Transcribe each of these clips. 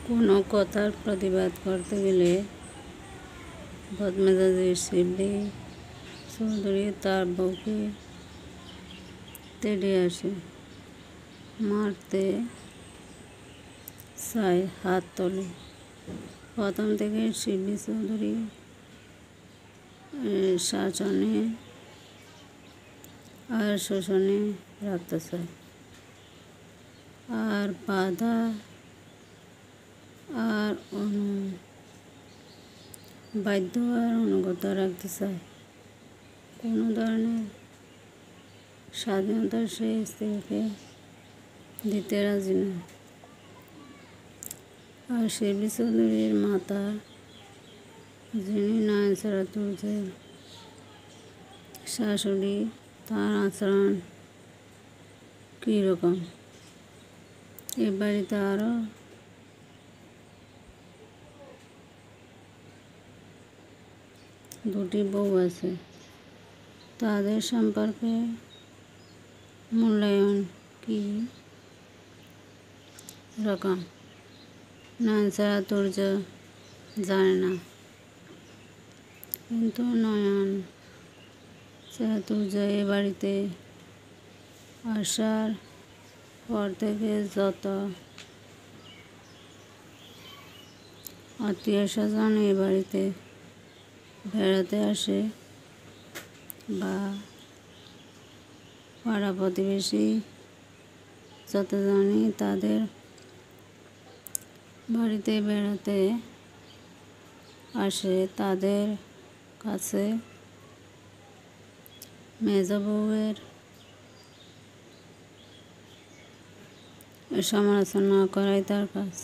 কোনো কথার প্রতিবাদ করতে গেলে বদমেজাজি শিবলি চৌধুরী তার বউকে তেড়ে আসে, মারতে চায়, হাত তোলে। প্রথম থেকে শিবলি চৌধুরী শাসনে আর শোষণে রাখতে চায়, আর বাধা আর বাধ্য আর অনুগত রাখতে চায়। কোনো ধরনের স্বাধীনতা সে স্ত্রীকে দিতে রাজি নয়। আর শিবলি চৌধুরীর মাতা, যিনি নয়নছড়া তুর্যের শাশুড়ি, তার আচরণ কীরকম? এ বাড়িতে আরও দুটি বউ আছে, তাদের সম্পর্কে মূল্যায়ন কী রকম নয়নছড়া তুর্য জানে না, কিন্তু নয়নছড়া তুর্য এ বাড়িতে আসার পর থেকে যত আত্মীয় স্বজন এ বাড়িতে বেড়াতে আসে বা পাড়া প্রতিবেশী যতজনই তাদের বাড়িতে বেড়াতে আসে, তাদের কাছে মেজ বউয়ের সমালোচনা করাই তার কাজ।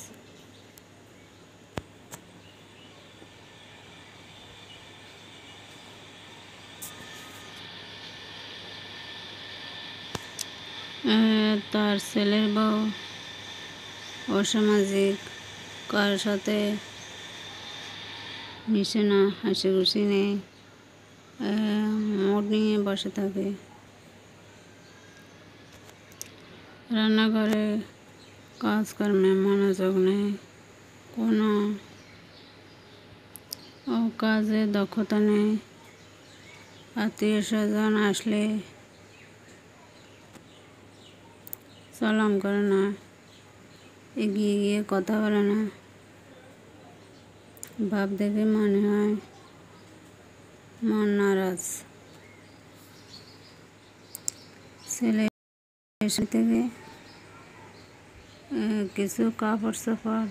তার ছেলের বউ অসামাজিক, কার সাথে মিশে না, হাসি খুশি নেই, মুড নিয়ে বসে থাকে। রান্নাঘরে কাজকর্মে মনোযোগ নেই, কোনো কাজে দক্ষতা নেই। আত্মীয় স্বজন আসলে সালাম করে না, এগিয়ে গিয়ে কথা বলে না। ভাব দেখে মনে হয় মন নারাজ। ছেলে থেকে কিছু কাপড় চোপড়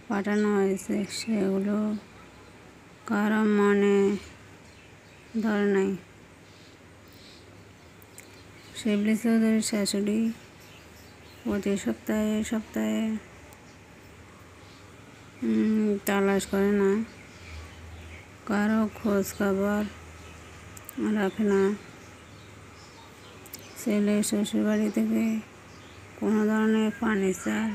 পাঠানো হয়েছে, সেগুলো কারো মনে ধরে নাই। শিবলি চৌধুরীর শাশুড়ি প্রতি সপ্তাহে তালাশ করে না, কারো খোঁজ খবর রাখে না। ছেলে শ্বশুরবাড়ি থেকে কোনো ধরনের ফার্নিচার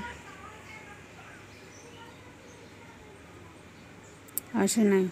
আসে নাই।